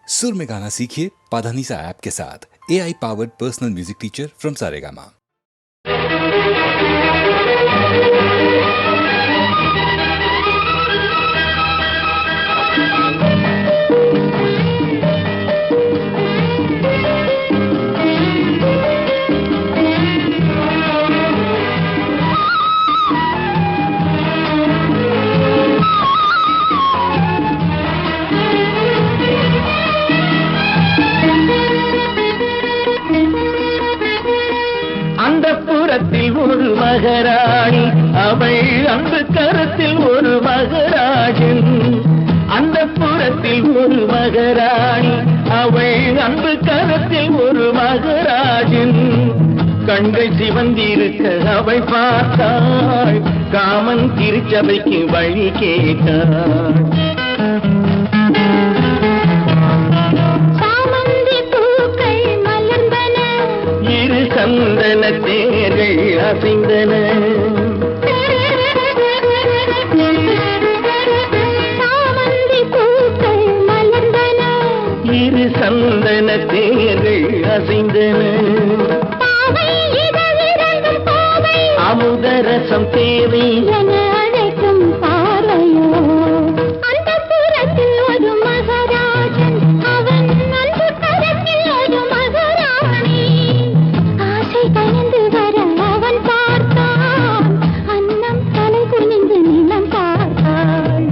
सुर में गाना सीखिए पाधानीसा ऐप के साथ। AI powered personal music teacher from Saregama. ஒரு மகராணி அவள் அன்பு கரத்தில் ஒரு மகராஜன். அந்த புறத்தில் ஒரு மகராணி அவள் அன்பு கரத்தில் ஒரு மகராஜன். கண்கள் சிவந்திருக்க அவள் பார்த்தாள், காமன் திருச்சபைக்கு வழி கேட்டாள். சந்தன தேர்கள் அசைந்தன, இரு சந்தன தேர்கள் அசைந்தன. அமுதரசம் தேவை என அழைக்கும் பார்வையோ. அந்த புறத்தில் ஒரு மகராஜன், அவன் அன்பு கரத்தில் ஒரு மகராணி. கனிந்து வர அவன் பார்த்தான், அன்னம் தலை குனிந்து நிலம் பார்த்தான்.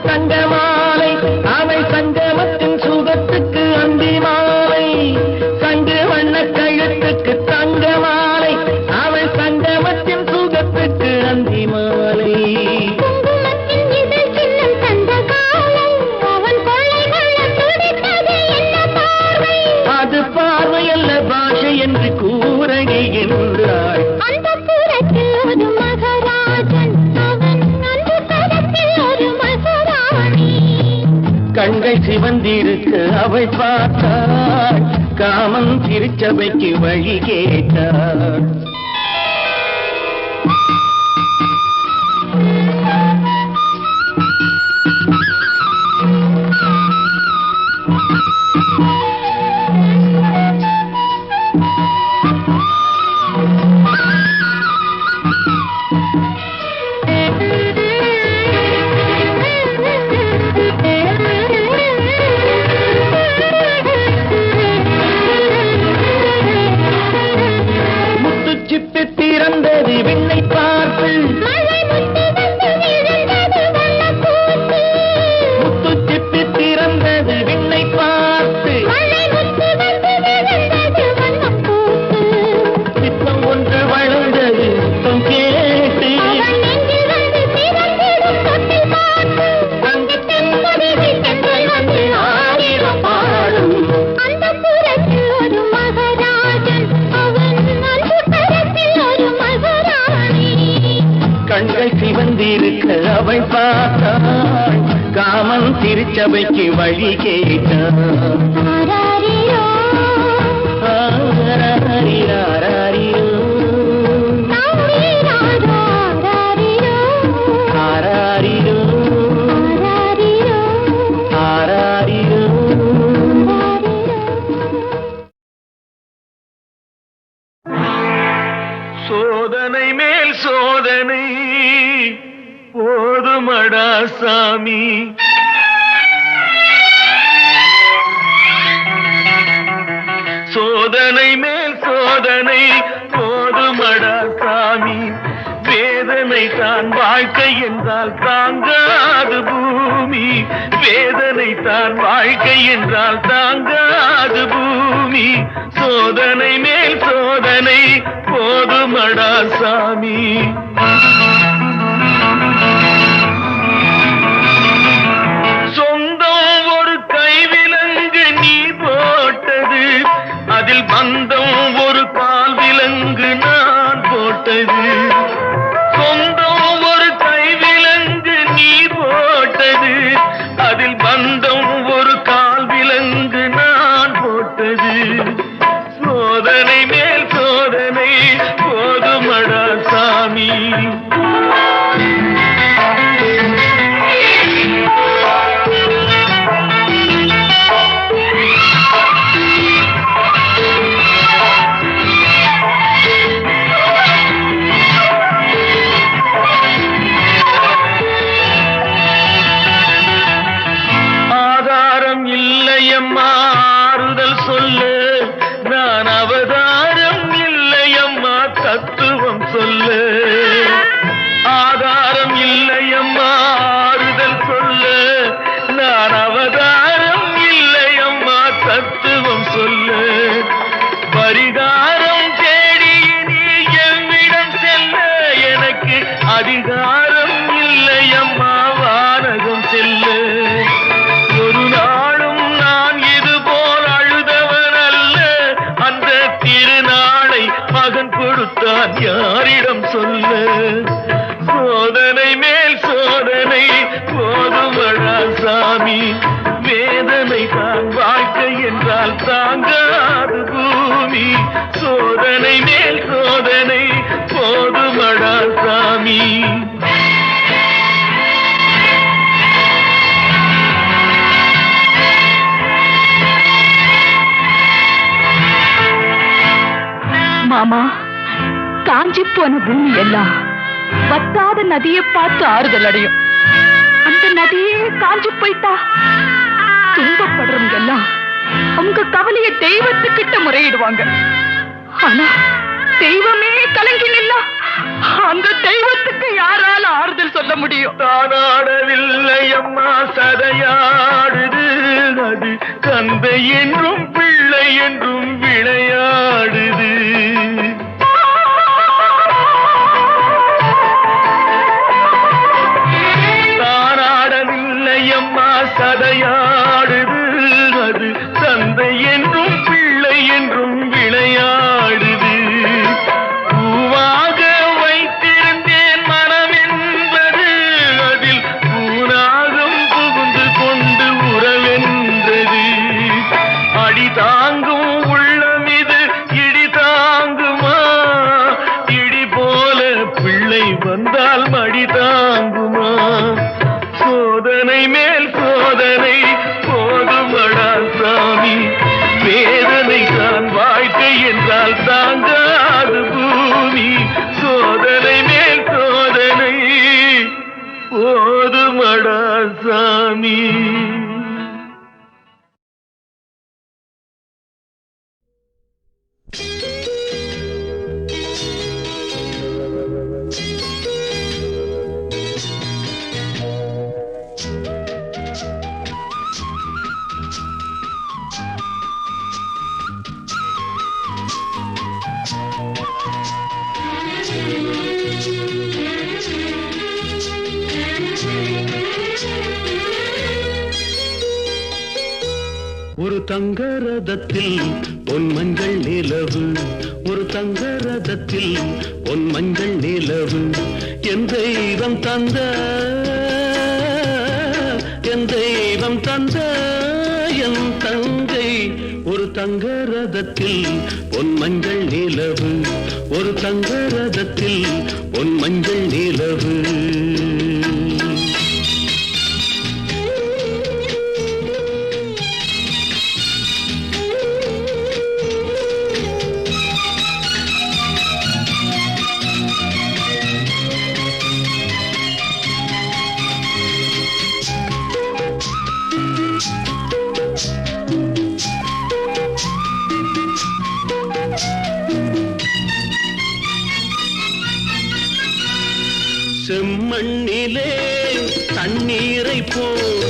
தங்கமாலை அவை சங்கமத்தின் சுகத்துக்கு அந்தி மாலை. சங்கு வண்ண கழுத்துக்கு தங்கமாலை அவை சங்கமத்தின் சுகத்துக்கு அந்தி மாலை. அது பார்வை அல்ல பாஷை என்று கூறடி என்றாள். அந்த புறத்தில் ஒரு மகராஜன், கண்கள் சிவந்திருக்க அவள் பார்த்தாள், காமன் திருச்சபைக்கு வழி கேட்டாள். திறந்தது விண்ணை பார்த்து, முத்துச்சிப்பி திறந்தது விண்ணை பார்த்து, சிப்பம் ஒன்று வளர்ந்தது முத்தம் கேட்டு, ஆயிரம் பாடும். அந்த புறத்தில் ஒரு மகராஜன், கண்கள் சிவந்திருக்க அவள் பார்த்தாள், காமன் திருச்சபைக்கு வழி கேட்டாள். சோதனை மேல் சோதனை போதுமடா சாமி, சோதனை மேல் சோதனை போதுமடா சாமி. வேதனை தான் வாழ்க்கை என்றால் தாங்காது பூமி, வேதனை தான் வாழ்க்கை என்றால் தாங்காது பூமி. சோதனை மேல் சோதனை போதுமடா சாமி. சொந்தம் ஒரு கைவிலங்கு நீ போட தாங்காது பூமி. சோதனை மேல் சோதனை போதுமடா சாமி. மாமா, காஞ்சி போன பூமி எல்லாம் வத்தாத நதியை பார்த்து ஆறுதல் அடையும். அந்த நதியே காஞ்சி போயிட்டா துன்பப்படுறவங்க எல்லாம் அவங்க கவலைய தெய்வத்துக்கிட்ட முறையிடுவாங்க. ஆனா தெய்வமே கலங்கி நின்னா அந்த தெய்வத்துக்கு யாரால ஆறுதல் சொல்ல முடியும்? தானாடவில்லை அம்மா சதையாடுது. அது தந்தை என்றும் பிள்ளை என்றும் விளையாடுது. தானாடவில்லை அம்மா சதையாடுது. அது தந்தை என்றும் பிள்ளை என்றும் விளையாடுது. பூவாக வைத்திருந்தேன் மனம் என்பது அதில் பூனாகம் புகுந்து கொண்டு உறவென்றது. அடி தாங்கும் உள்ளம் இது இடி தாங்குமா? இடி போல பிள்ளை வந்தால் மடி தாங்குமா? சோதனை மேல் சோதனை போதுமடா சாமி. வேதனை தான் வாழ்க்கை என்றால் தாங்காது பூமி. சோதனை மேல் சோதனை போதுமடா சாமி. ஒரு தங்க ரதத்தில் பொன் மஞ்சள் நிலவு. ஒரு தங்க ரதத்தில் பொன் மஞ்சள் நிலவு. என் தெய்வம் தந்த என் தெய்வம் தந்த என் தங்கை. ஒரு தங்க ரதத்தில் பொன் மஞ்சள் நிலவு. ஒரு தங்க ரதத்தில் பொன் மஞ்சள் நிலவு. செம்மண்ணிலே தண்ணீரை போல்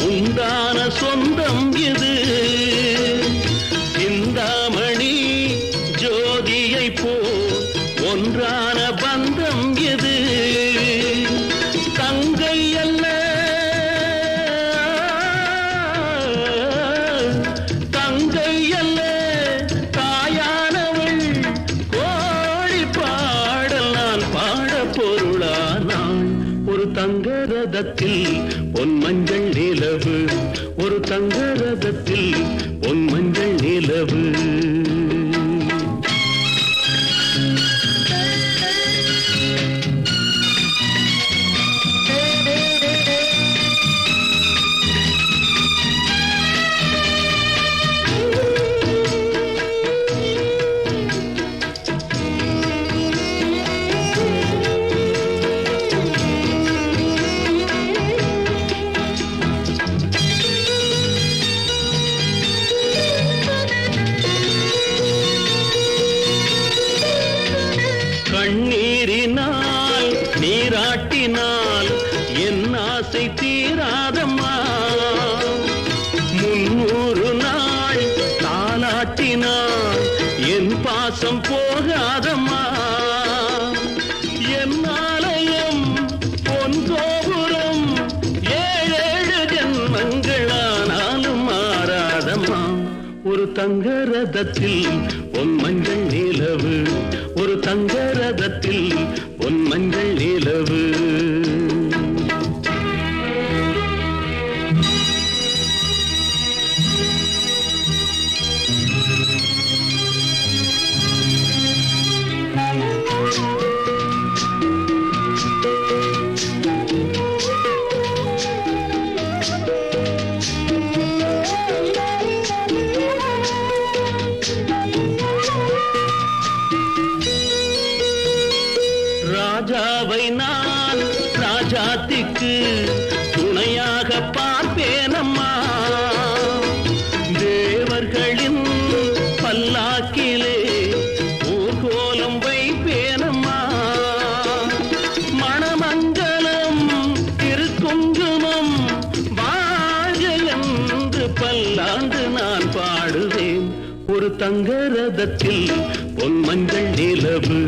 உண்டான சொந்தம் இது. சிந்தாமணி ஜோதியை போல் ஒன்றான பந்தம் இது. தங்கை அல்ல தங்கை அல்ல தாயானவள். கோழி பாடல் நான் பாட பொருளானாள். ஒரு தங்க ரதத்தில் பொன் மஞ்சள் நிலவு. ஒரு தங்க ரதத்தில் பொன் மஞ்சள் நிலவு. கண்ணீரினால் நீராட்டினால் என் ஆசை தீராதம்மா. 300 நாள் தாலாட்டினால் என் பாசம் போகாதம்மா. என் ஆலயம் பொன் கோபுரம் 7 ஜென்மங்களானாலும் மாறாதம்மா. ஒரு தங்க ரதத்தில் பொன் மஞ்சள் நிலவு. ஒரு தங்க ரதத்தில் பொன் மஞ்சள் நிலவு. பாடுவேன். ஒரு தங்க ரதத்தில் பொன் மஞ்சள் நிலவு,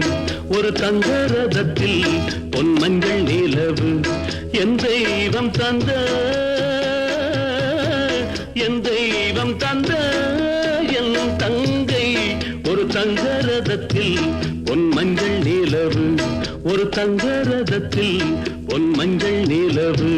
ஒரு தங்க ரதத்தில் பொன் மஞ்சள் நிலவு. என் தெய்வம் தந்த, என் தெய்வம் தந்த என் தங்கை. ஒரு தங்க ரதத்தில் பொன் மஞ்சள் நிலவு, ஒரு தங்க ரதத்தில் பொன் மஞ்சள் நிலவு.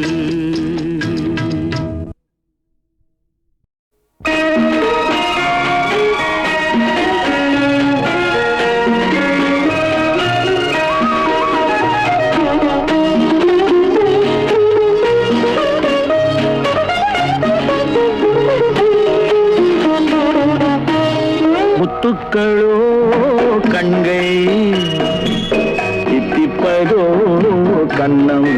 முத்துக்களோ கண்கை, தித்திப்பதோ கண்ணம்.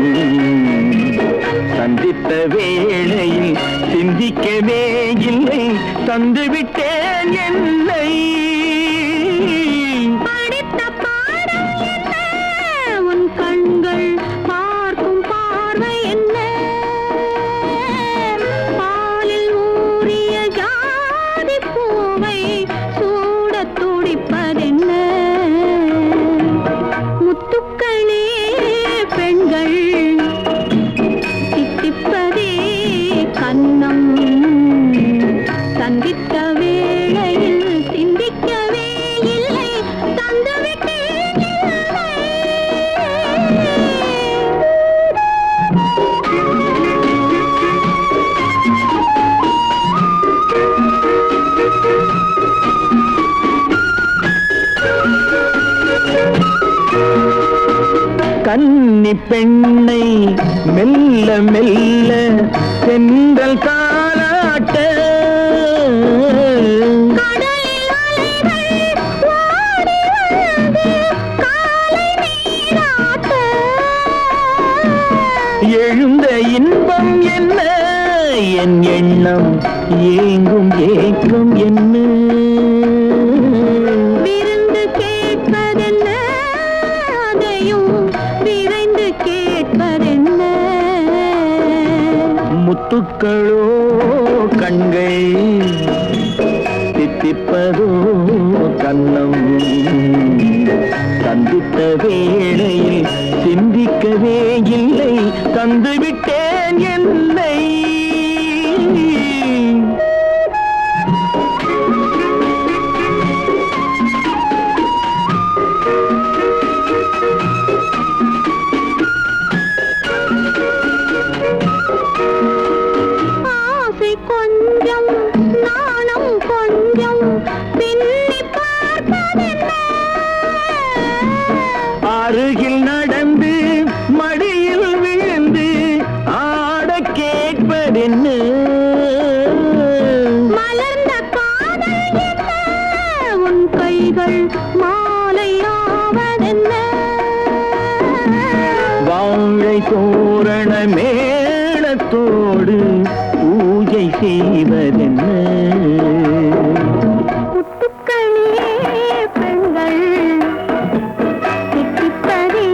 சந்தித்த வேளையில் சிந்திக்கவே இல்லை, தந்துவிட்டேன் என்னை. படித்த பாடம் என்ன, உன் கண்கள் பார்க்கும் பார்வை என்ன, பாலில் ஊறிய ஜாதி பூவை சூடத் துடிப்பதென்ன. முத்துக்களே பெண்கள், தித்திப்பதே கன்னம். சந்தித்த வேளையில் சிந்திக்கவே இல்லை, தந்துவிட்டேன் என்னை. கன்னி பெண்ணை மெல்ல மெல்ல சென்றல் தாலாட்ட, கடலில் அலைகள் ஓடி வந்து காலை நீராட்ட. எழுந்த இன்பம் என்ன, என் எண்ணம் ஏங்கும் ஏக்கம் என்ன. விருந்து கேட்பதென்ன, அதையும் விரைந்து கேட்பதென்ன. முத்துக்களோ கண்கை, தித்திப்பதோ கண்ணம். சந்தித்த வேளையில் சிந்திக்கவே இல்லை, தந்துவிட்டேன் என்னை. ஆசை கொஞ்சம், நாணம் கொஞ்சம், பின்னி பார்ப்பதென்ன. அருகில் நடந்து மடியில் விழுந்து ஆட கேட்பதென்ன. மலர்ந்த காதல் என்ன, உன் கைகள் மாலையாவதென்ன. வாழை தோரண மேளத்தோடு பூஜை செய்வதென்ன. முத்துக்களே பெண்கள், தித்திப்பதே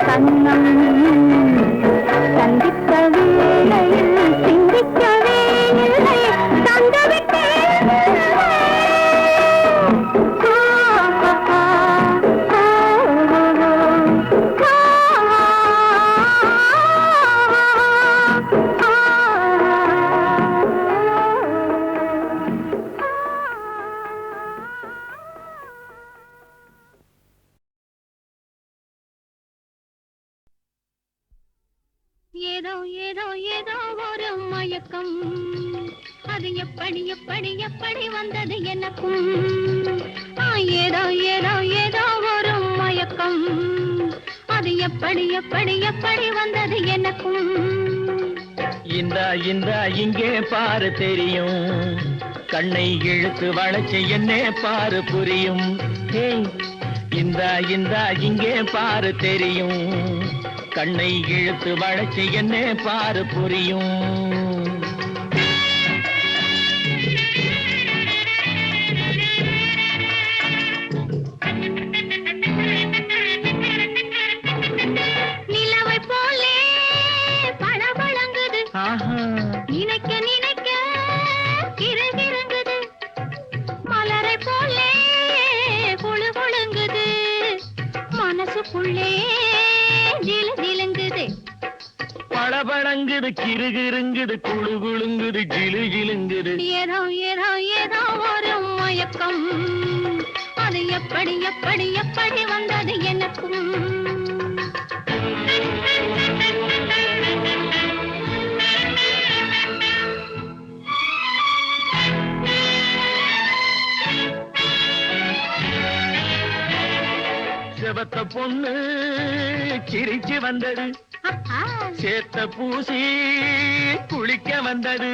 கன்னம். சந்தித்த வேளையில் சிந்திக்கவே இல்லை, தந்துவிட்டேன் என்னை. ஏதோ ஏதோ ஏதோ ஒரு மயக்கம், அது எப்படி எப்படி எப்படி வந்தது எனக்கும். ஏதோ ஏதோ ஏதோ ஒரு மயக்கம், அது எப்படி எப்படி எப்படி வந்தது எனக்கும். இந்தா இந்தா இங்கே பாரு தெரியும், கண்ணை இழுத்து வளைச்சு என்னே பாரு புரியும். ஏய், இந்தா இந்தா இங்கே பாரு தெரியும், கண்ணை இழுத்து வளைச்சு என்னே பாரு புரியும். நிலவை போலே பழபழங்குது, நினைக்க நினைக்க கிறுகிறுங்குது. பளபளங்குது கிறுகிறுங்குது குழு குழுங்குது ஜிலு ஜிலுங்குது ஏதோ ஏதோ ஏதோ ஒரு மயக்கம் அது எப்படி எப்படி எப்படி வந்தது எனக்கும் செவத்த பொண்ணு சிரிச்சு வந்தது சேத்த பூசி குளிக்க வந்தது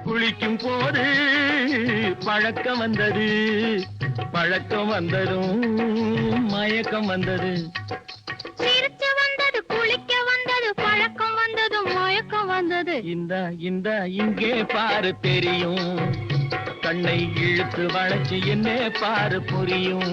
குளிக்கும் போது பழக்கம் வந்தது பழக்கம் வந்ததும் மயக்கம் வந்தது சிரிச்சு வந்தது குளிக்க வந்தது பழக்கம் வந்தது மயக்கம் வந்தது இந்த இங்கே பாரு தெரியும் கண்ணை இழுத்து வளைச்சு என்ன பாரு புரியும்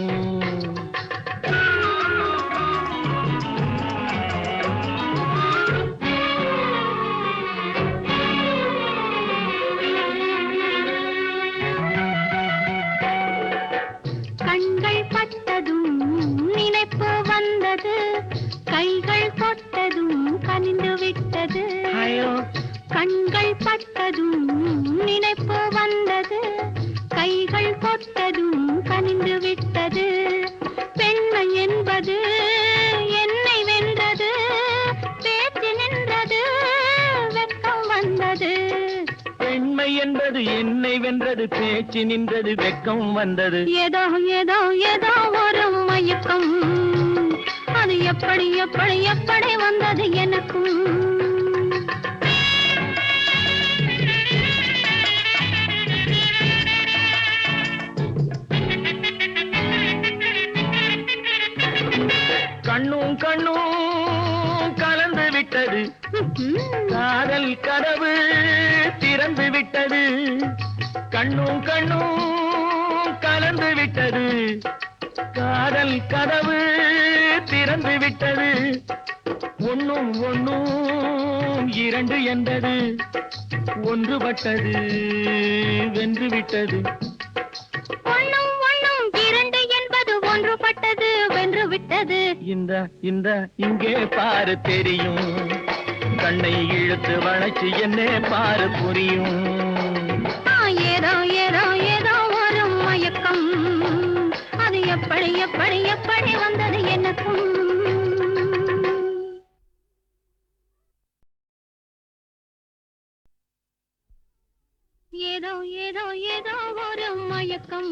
கண்கள் பட்டதும் நினைப்பு வந்தது கைகள் தொட்டதும் கனிந்து விட்டது கண்கள் பட்டதும் நினைப்பு வந்தது கைகள் தொட்டதும் கனிந்து விட்டது பெண்மை என்பது என்னை வென்றது பேச்சு நின்றது வெட்கம் வந்தது பெண்மை என்பது என்னை வென்றது பேச்சு நின்றது வெட்கம் வந்தது ஏதோ ஏதோ ஏதோ ஒரு மயக்கம் அது எப்படி எப்படி எப்படி வந்தது எனக்கும் கண்ணும் கண்ணும் கலந்து விட்டது காதல் கதவு திறந்து விட்டது கண்ணும் கண்ணும் கலந்து விட்டது காதல் கதவு திறந்து விட்டது ஒன்னும் ஒன்னும் இரண்டு என்பது ஒன்றுபட்டது வென்று விட்டது ஒண்ணும் ஒண்ணும் இரண்டு என்பது ஒன்றுபட்டது வென்று விட்டது இந்த இங்கே பாரு தெரியும் கண்ணை இழுத்து வளைச்சு என்ன பாரு புரியும் ஏதோ ஏதோ ஏதோ ஒரு மயக்கம் அது எப்படி எப்படி எப்படி வந்தது எனக்கும் ஏதோ ஏதோ ஏதோ ஒரு மயக்கம்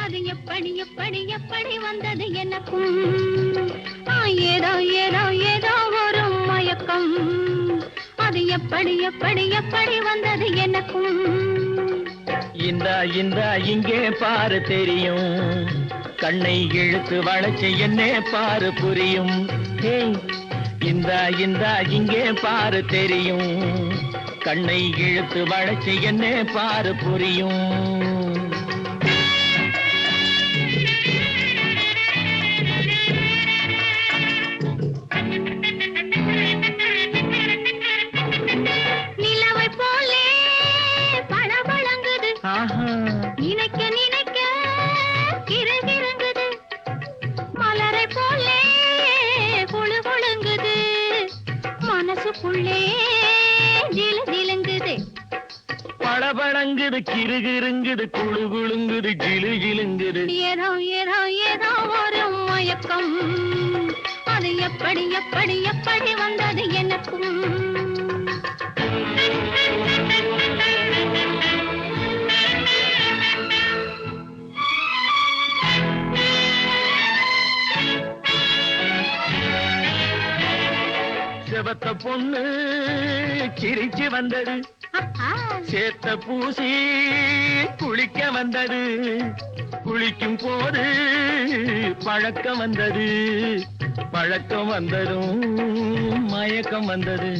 அது எப்படி எப்படி எப்படி வந்தது எனக்கும் ஏதோ ஏதோ ஏதோ ஒரு மயக்கம் அது எப்படி எப்படி எப்படி வந்தது எனக்கும் இந்த இங்கே பாரு தெரியும் கண்ணை இழுத்து வளைச்சு என்ன பாரு புரியும் இந்த இங்கே பாரு தெரியும் கண்ணை இழுத்து வளைச்சு என்ன பாரு புரியும் நிலவை போலே பளபளங்குது நினைக்க நினைக்க கிறுகிறுங்குது மலரை போலே குழு குழுங்குது மனசுக்குள்ளே ஜிலு ஜிலுங்குது பளபளங்குது கிறுகிறுங்குது குழு குழுங்குது ஜிலு ஜிலுங்குது ஏதோ ஏதோ ஏதோ ஒரு மயக்கம் அது எப்படி எப்படி எப்படி வந்தது எனக்கும் செவத்த பொண்ணு சிரிச்சு வந்தது சேத்த பூசி குளிக்க வந்தது குளிக்கும் போது பழக்கம் வந்தது பழக்கம் வந்ததும் மயக்கம் வந்தது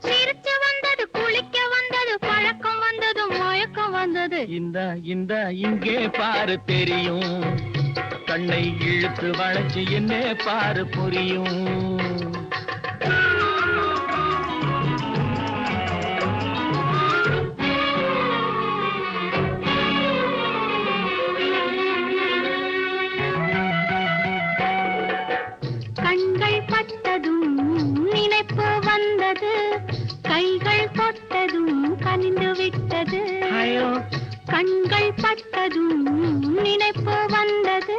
சிரிச்சு வந்தது குளிக்க வந்தது பழக்கம் வந்தது மயக்கம் வந்தது இந்த இங்கே பாரு தெரியும் கண்ணை இழுத்து வளைச்சு என்ன பாரு புரியும் கண்கள் பட்டதும் நினைப்பு வந்தது கண்கள் பட்டதும் நினைப்பு வந்தது,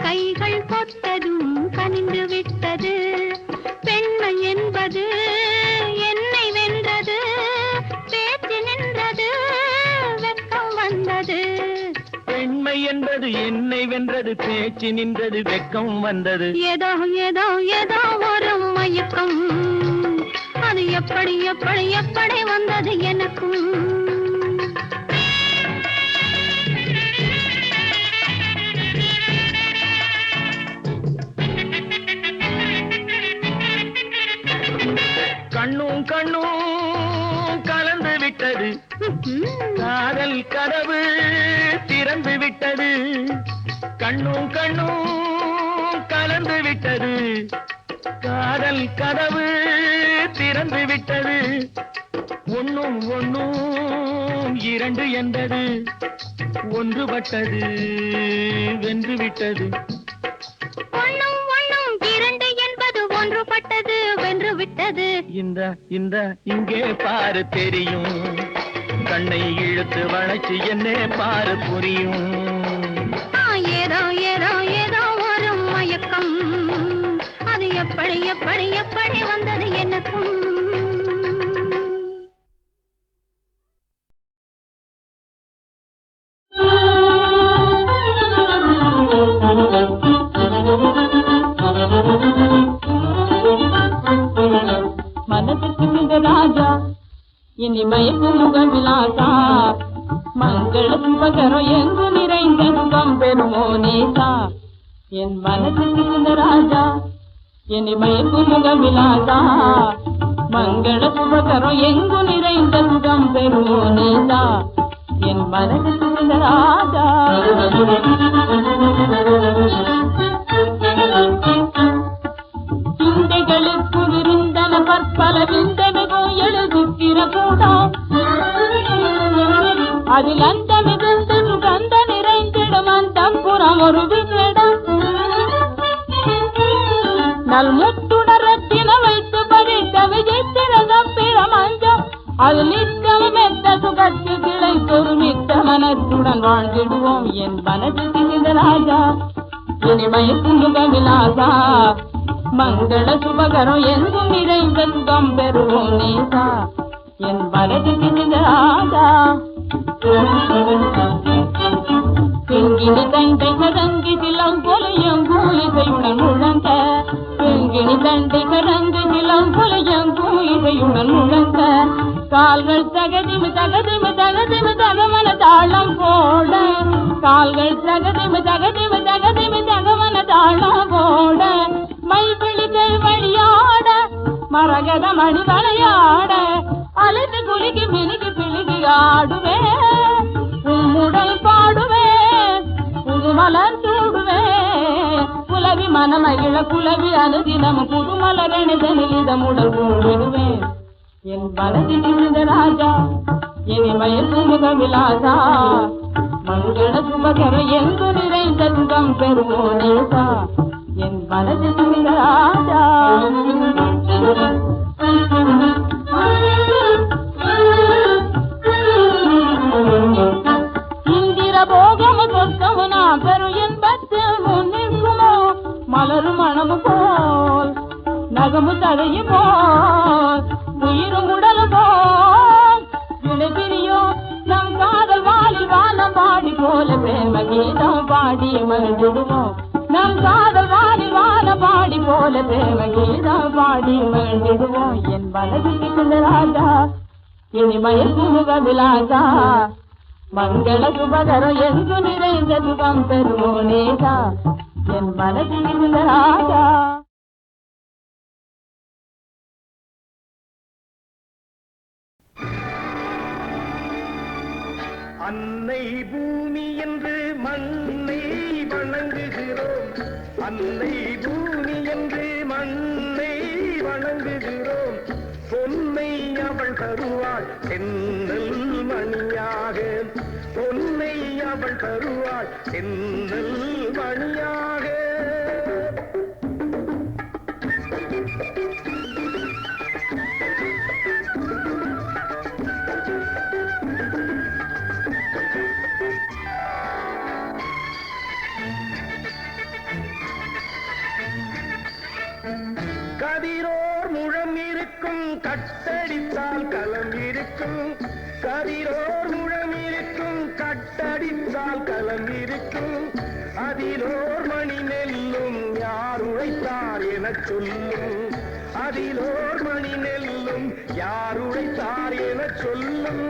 கைகள் தொட்டதும் கனிந்து விட்டது. பெண்மை என்பது என்னை வென்றது, பேச்சு நின்றது, வெட்கம் வந்தது. பெண்மை என்பது என்னை வென்றது, பேச்சு நின்றது, வெட்கம் வந்தது. ஏதோ ஏதோ ஏதோ ஒரு மயக்கம், அது எப்படி எப்படி எப்படி வந்தது எனக்கும். கண்ணும் கண்ணும் கலந்து விட்டது, காதல் கதவு திறந்து விட்டது. கண்ணும் கண்ணும் கலந்து விட்டது, காதல் கதவு திறந்து விட்டது. ஒன்னும் ஒன்னும் இரண்டு என்பது ஒன்றுபட்டது, வென்று விட்டது. ஒண்ணும் ஒண்ணும் இரண்டு என்பது ஒன்றுபட்டது, வென்று விட்டது. இந்த இந்த இங்கே பாரு தெரியும், கண்ணை இழுத்து வளைச்சு என்ன பாரு புரியும். ஏதோ ஏதோ ஏதோ ஒரு மயக்கம், அது எப்படி எப்படி எப்படி வந்தது எனக்கும். மனசுக்கு ராஜா இனிமயக்கு முகவிலாசா, மங்கள சுபகரம் எங்கு நிறைந்த சுகம் பெறுமோ நேசா. என் மனசுக்கு ராஜா இனிமயக்கு முகவிலாசா, மங்கள சுபகரம் எங்கு நிறைந்த சுகம் பெறுமோ நேசா. என் மனசுக்கு ராஜா சிந்தைகளுக்கு விருந்தன பற்பல விந்தமிகும் எழுதுக்கிற கூடம், அதில் அந்த மிகுந்த சுகந்த நிறைந்திடும் அந்த புறம் ஒரு விடம். நல் முத்துணரத்தின வைத்து பறித்த விஜயத்திரகம் பிரமஞ்சம், அது நித்தம் மெத்த சுகத்து கிளை பொறுமித்த மனத்துடன் வாழ்ந்திடுவோம். என் மனசுக்கு இந்த ராஜா இனிமயக்கு முகவிலாசா, மங்கள சுபகரம் எங்கும் நிறைந்த சுகம் பெறுவோம் நேசா. என் மனசுக்கு இந்த ராஜா பெண்கிணி தண்டை கரங்கி சிலம் போல எங்கும் இசையுடன் முழங்க, பெண்கிணி தண்டை கரங்கி சிலம் போல எங்கும் இசையுடன் முழங்க. கால்கள் தகதிமு தகதிமு தகதிமு தகவன தாளம் போட, கால்கள் தகதிமு தகதிமு தகதிமு தகவன தாளம் போட. மைவிழிகள் வழியாட மரகத மணி வளையாட, அழுது குலுக்கி மினுக்கி பிழுகி ஆடுவே, உம்முடல் பாடுவே, புதுமலர் சூடுவே. குலவி மனமகிழ குலவி அனுதினம் புதுமலரணிதனில் இதமுடல் கூடுவேன். என் வலதில் இருந்த ராஜா இனிமயல் முகவிலாசா, மங்கள சுபகரம் எங்கு நிறைந்த சுகம் பெறுமோ நேசா. என் வலதில் இருந்த ராஜா இந்திர போகமு சொர்க்கமு நான் பெறும் என்பத்தில் முன்னிற்குமோ, மலரும் மணமு போல் நகமு தழையு போல் உயிரும் உடலு போல் விளைபிரியோ. நம் காதல் வாலில் வானம் பாடி போல பிரேம கீதம் பாடி மகிழ்ந்திடுவோம். நம் காதல் வாலில் வான பாடி போல பிரேம கீதம் பாடி மகிழ்ந்திடுவோம். என் வலதில் ராஜா இனிமயக்கு முகவிலாசா, மங்கள சுபகரம் எங்கு நிறைந்த சுகம் பெறுமோ நேசா. என் மனதில் ராஜா அன்னை பூமி என்று மண்ணை வணங்குகிறோம், அன்னை பூமி என்று மண்ணை வணங்குகிறோம். பொன்னை அவள் தருவாள் தென்னல் மணியாக, பொன்னை அவள் தருவாள் தென்னல் மணியாக. கட்டடித்தால் களம் இருக்கும், கதிரோர் முழம் இருக்கும், கட்டடித்தால் களம் இருக்கும். அதிலோர் மணி நெல்லும் யார் உழைத்தார் எனச் சொல்லும், அதிலோர் மணி நெல்லும் யார் உழைத்தார் எனச் சொல்லும்.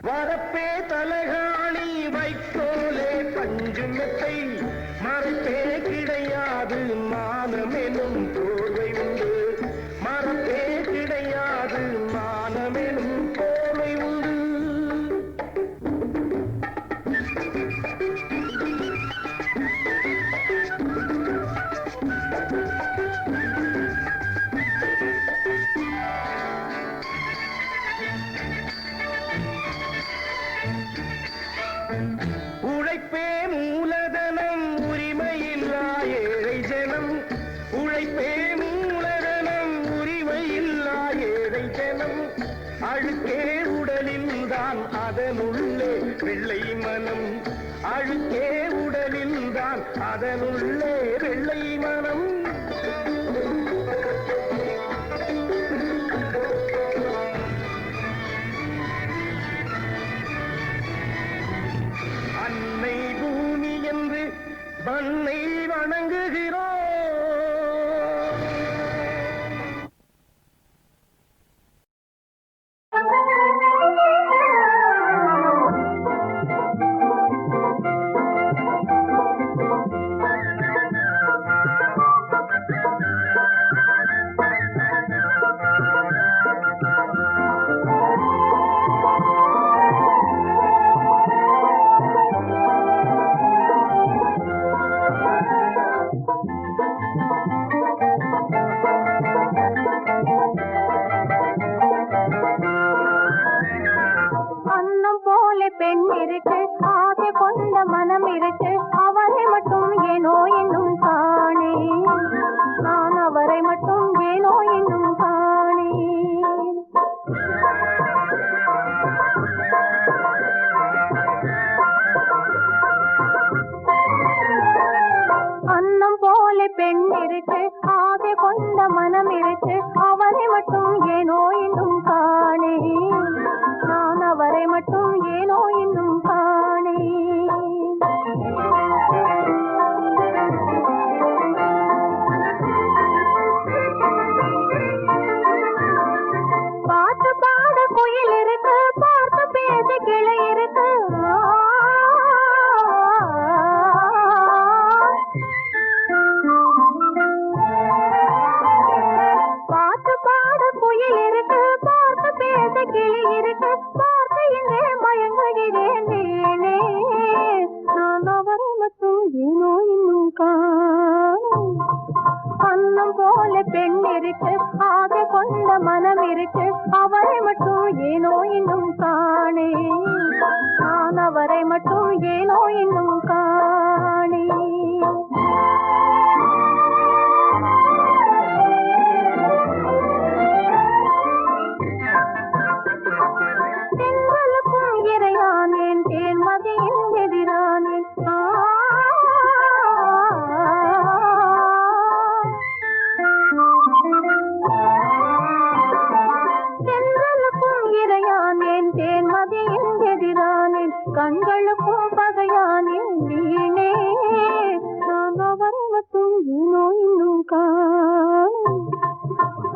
வரப்பே தலகாணி வைக்கோலே பஞ்சுமெத்தை, மரப்பே கிடையாது மானமெனும் போர்வை உண்டு, மரப்பே கிடையாது மானமெனும் போர்வை உண்டு. உழைப்பே மூலதனம் உரிமையில்லா ஏழை ஜனம், உழைப்பே மூலதனம் உரிமையில்லா ஏழை ஜனம். அழுக்கே உடலில் தான் அதனுள்ளே வெள்ளை மனம், அழுக்கே உடலில் தான் அதனுள்ளே வெள்ளை மனம். அன்னை பூமி என்று மண்ணை வணங்குகிறோம். பெண் இருக்கு, ஆசை கொண்ட மனம் இருக்கு, அவரை மட்டும் ஏனோ என்னும் காணே, நான் அவரை மட்டும் ஏனோ என்னும் காணே. அன்னம் போல பெண் இருக்கு, ஆசை கொண்ட மனம் இருக்கு, அவரை மட்டும் ஏனோ என்னும் காணே, நான் அவரை மட்டும் ஏனோ இன்னும் காணே. பாட்டு பாட குயில் இருக்கு, பார்த்து பேச கிளை இருக்கு, பாட்டு பாட குயில் இருக்கு, பார்த்து பேச கிளை இருக்கு, பார்க்கையிலே மயங்குகிறேன் நீனே, நான் அவரை மட்டும் ஏனோ இன்னும் காணோம். அன்னம் போல பெண் இருக்கு, ஆசை கொண்ட மனம் இருக்கு, அவரை மட்டும் ஏனோ இன்னும் காணே, நான் அவரை மட்டும் ஏனோ இன்னும் காணே. தென்றலுக்கும் இறையானேன், தேன்மதியின் எதிரானேன், தென்றலுக்கும் இறையானேன், தேன்மதியின் எதிரானேன், கண்களுக்கும் பகையானேன் நீனே, நான் அவரை மட்டும் ஏனோ இன்னும் காணோம்.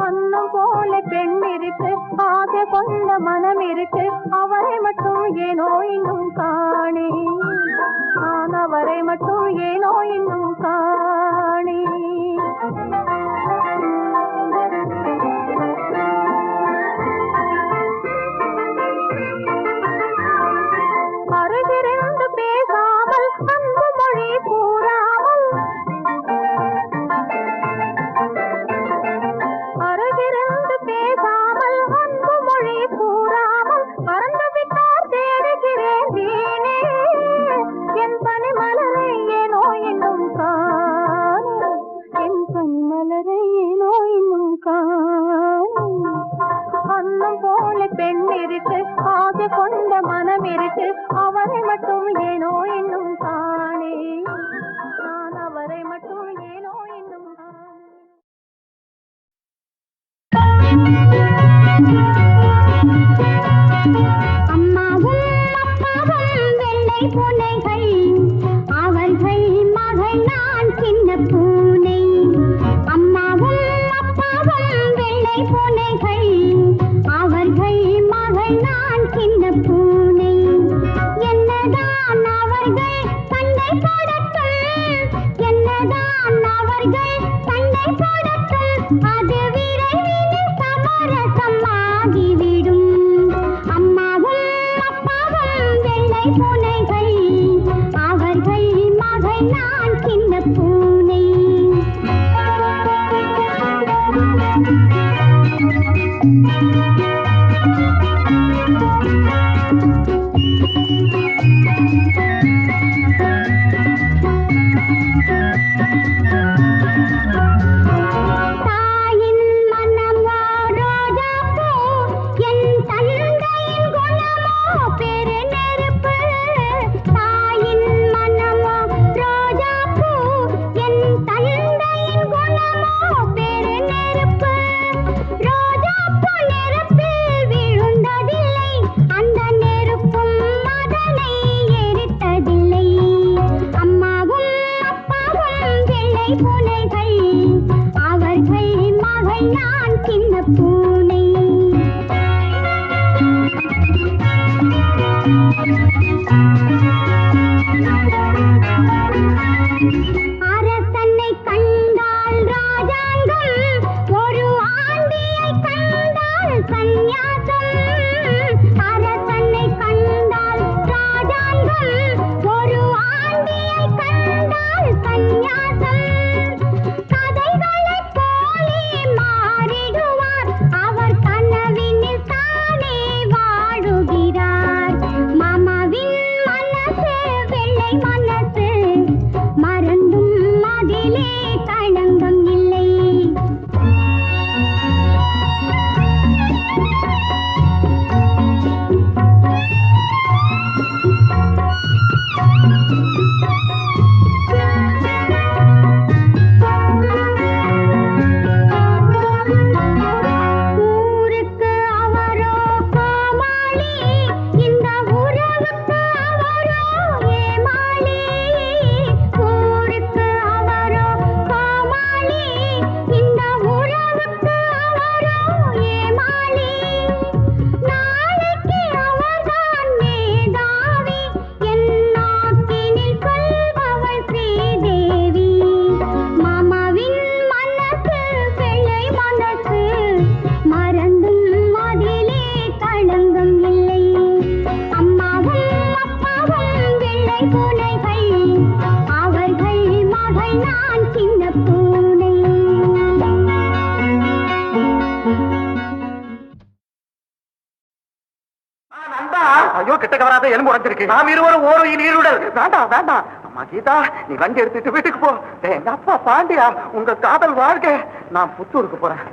அன்னம் போல பெண் இருக்கு, ஆசை கொண்ட மனம் இருக்கு, அவரை மட்டும் ஏனோ இன்னும் காணே, நான் அவரை மட்டும் ஏனோ இன்னும் காணே. அருகிருந்து பேசாமல் அன்பு மொழி கூறாமல், அருகிருந்து பேசாமல் அன்பு மொழி கூறாமல், பறந்து விட்டார் தேடுகிறேன் வீணே, என் பனிமலரை ஏனோ இன்னும் காணே. மனம் இருக்கு அவரை மட்டும் ஏனோ இன்னும் காணே நான் அவரை மட்டும் ஏனோ இன்னும் அம்மாவும் அப்பாவும் வெள்ளை பூனைகள் அவர்கள் மகள் நான் சின்ன பூனை அம்மாவும் அப்பாவும் வெள்ளை பூனைகள் அவர்கள் மகள் நான் சின்ன பூனை என்னதான் அவர்கள் சண்டை போடட்டும் என்னதான் அவர்கள் சண்டை போடட்டும் அது விரைவில் சமரசமாகிவிடும் அம்மாவும் அப்பாவும் வெள்ளை பூனைகள் அவர்கள் மகள் நான் சின்ன பூனை தாயின் மனமோ ரோஜாப்பூ என் தந்தையின் குணமோ பெருநெருப்பு தாயின் மனமோ ரோஜாப்பூ என் தந்தையின் குணமோ பெருநெருப்பு ரோஜாப்பூ நெருப்பில் விழுந்ததில்லை அந்த நெருப்பும் அதனை எரித்ததில்லை அம்மாவும் அப்பாவும் வெள்ளை பூனைகள் அவர்கள் மகள் நான் சின்ன பூனை அரசனை கண்டால் ராஜாங்கம் ஒரு ஆண்டியை கண்டால் சந்நியாசம் அரசனை கண்டால் ராஜாங்கம் ஒரு ஆண்டியை கண்டால் சந்நியாசம் கதைகளைப் போலே மாறிடுவார் அவர் கனவினில் தானே வாழுகிறார் மாமாவின் மனசு வெள்ளை மனசு மறந்தும் அதிலே களங்கம் இல்லை ஊருக்கு அவரோ கோமாளி இந்த உறவுக்கு அவரோ ஏமாளி ஊருக்கு அவரோ கோமாளி இந்த உறவுக்கு அவரோ ஏமாளி நாளைக்கு அவர்தான் மேதாவி என் நாட்டினில் சொல்பவள் ஸ்ரீதேவி மாமாவின் மனசு வெள்ளை மனசு மறந்தும் அதிலே களங்கம் இல்லை அம்மாவும் அப்பாவும் வெள்ளை பூனைகள் அவர்கள் மகள் நான் சின்ன பூனை நண்பா ஐயோ கிட்டக்க வராத எலும்பு உடைஞ்சிருக்கு நாம் இருவரும் ஓரோ நீருடல் வேண்டாம் வேண்டாம் அம்மா கீதா நீ வண்டி எடுத்துட்டு வீட்டுக்கு போ எங்க அப்பா பாண்டியா உங்க காதல் வாழ்க்கை நான் புத்தூருக்கு போறேன்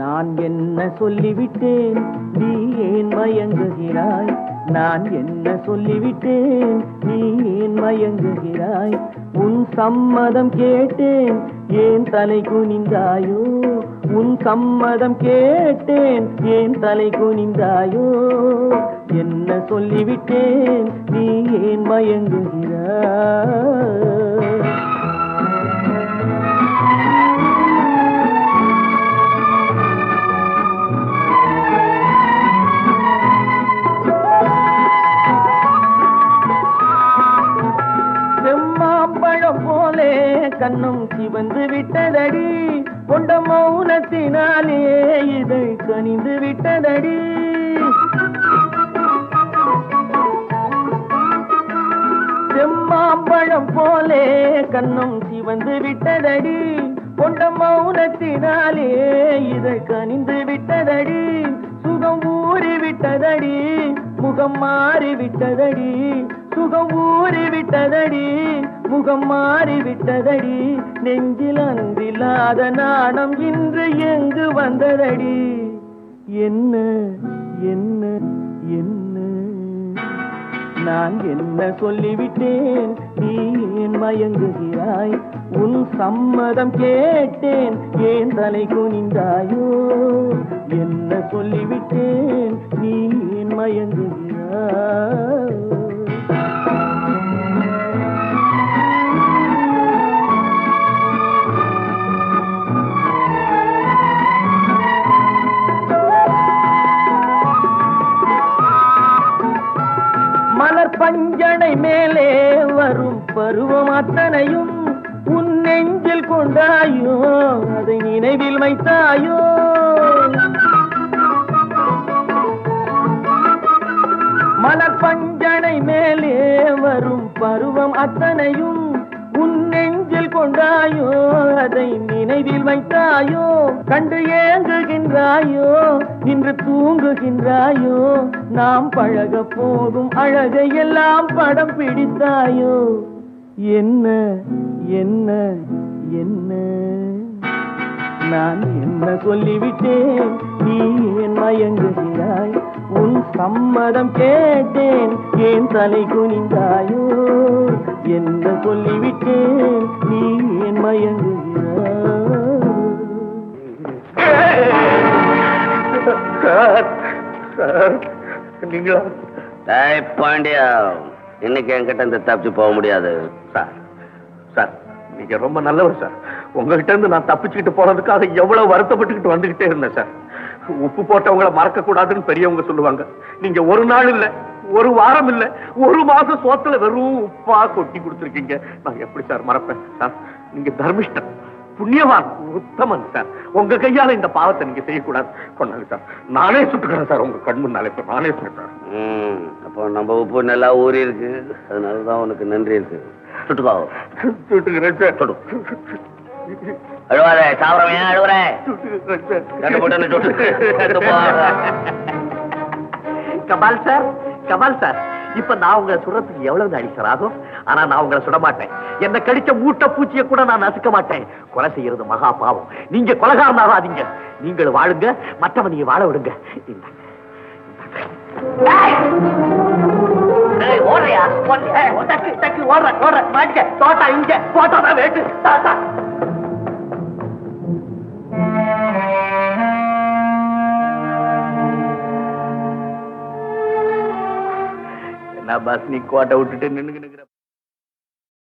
நான் என்ன சொல்லிவிட்டேன் நீ ஏன் மயங்குகிறாய் நான் என்ன சொல்லிவிட்டேன் நீ ஏன் மயங்குகிறாய் உன் சம்மதம் கேட்டேன் ஏன் தலை குனிந்தாயோ உன் சம்மதம் கேட்டேன் ஏன் தலை குனிந்தாயோ என்ன சொல்லிவிட்டேன் நீ ஏன் மயங்குகிறாய் செம்மாம்பழம் போலே கண்ணும் சிவந்து விட்டதடி கொண்ட மௌனத்தினாலே இதை கனிந்து விட்டதடி செம்மாம்பழம் போலே கண்ணும் சிவந்து விட்டதடி கொண்ட மௌனத்தினாலே இதை கனிந்து விட்டதடி சுகம் ஊறி விட்டதடி முகம் மாறி விட்டதடி சுகம் ஊறி விட்டதடி முகம் மாறி விட்டதடி நெஞ்சில் அன்பில்லாத நாணம் இன்று எங்கு வந்ததடி என்ன என்ன என்ன நான் என்ன சொல்லிவிட்டேன் நீ ஏன் மயங்குகிறாய் உன் சம்மதம் கேட்டேன் ஏன் தலை குனிந்தாயோ என்ன சொல்லிவிட்டேன் நீ ஏன் மயங்குகிறாய் மலர் பஞ்சனை மேலே வரும் பருவம் அத்தனையும் உன் நெஞ்சில் கொண்டாயோ அதை நினைவில் வைத்தாயோ மலர் பஞ்சனை மேலே வரும் பருவம் அத்தனையும் உன் நெஞ்சில் கொண்டாயோ அதை நினைவில் வைத்தாயோ கண்டு ஏங்குகின்றாயோ நின்று தூங்குகின்றாயோ நாம் பழக போகும் அழகை எல்லாம் படம் பிடித்தாயோ என்ன என்ன என்ன நான் என்ன சொல்லிவிட்டேன் நீ ஏன் மயங்குகிறாய் உன் சம்மதம் கேட்டேன் ஏன் தலை குனிந்தாயோ என்ன சொல்லிவிட்டேன் நீ ஏன் மயங்குகிறாய் நீங்களா பாண்டியா இன்னைக்கு என்கிட்ட இந்த தப்பிச்சு போக முடியாது சார் சார் நீங்க ரொம்ப நல்லவர் சார் உங்ககிட்ட இருந்து நான் தப்பிச்சுக்கிட்டு போறதுக்காக எவ்வளவு வருத்தப்பட்டுக்கிட்டு வந்துகிட்டே இருந்தேன் சார் உப்பு போட்டவங்களை மறக்க கூடாதுன்னு பெரியவங்க சொல்லுவாங்க நீங்க ஒரு நாள் இல்ல ஒரு வாரம் இல்ல ஒரு மாசம் சோத்துல வெறும் உப்பா கொட்டி கொடுத்துருக்கீங்க நான் எப்படி சார் மறப்பேன் சார் நீங்க தர்மிஷ்டன் புண்ணியவான் உத்தமன் சார் உங்க கையால இந்த பாவத்தை நீங்க செய்யக்கூடாது கொண்டாங்க சார் நானே சுட்டுக்கிறேன் சார் உங்க கண் முன்னாலே இப்ப நானே சுட்டுறேன் அப்போ நம்ம உப்பு நல்லா ஊறி இருக்கு அதனாலதான் உனக்கு நன்றி இருக்கு சுட்டுக்கோ சுட்டுக்கிறேன் சார் அழுவாரே சாவரமே அழுவுறே கபால் சார் கபால் சார் இப்ப நான் உங்களை சுடுறதுக்கு எவ்வளவு அடி சார் ஆகும் ஆனா நான் உங்களை சுட மாட்டேன் என்ன கடிச்ச மூட்டை பூச்சிய கூட நான் நசுக்க மாட்டேன் கொலை செய்யறது மகா பாவம் நீங்க கொலைகாரன் ஆகாதீங்க நீங்கள் வாழுங்க மற்றவன் நீங்க வாழ விடுங்க ஓடுறியா ஓடுற மாட்டிக்க தோட்டா இங்க போட்டோதான் வேட்டு தாத்தா என்ன பஸ் நீ கோட்டை விட்டுட்டு நின்னுக்கிட்டு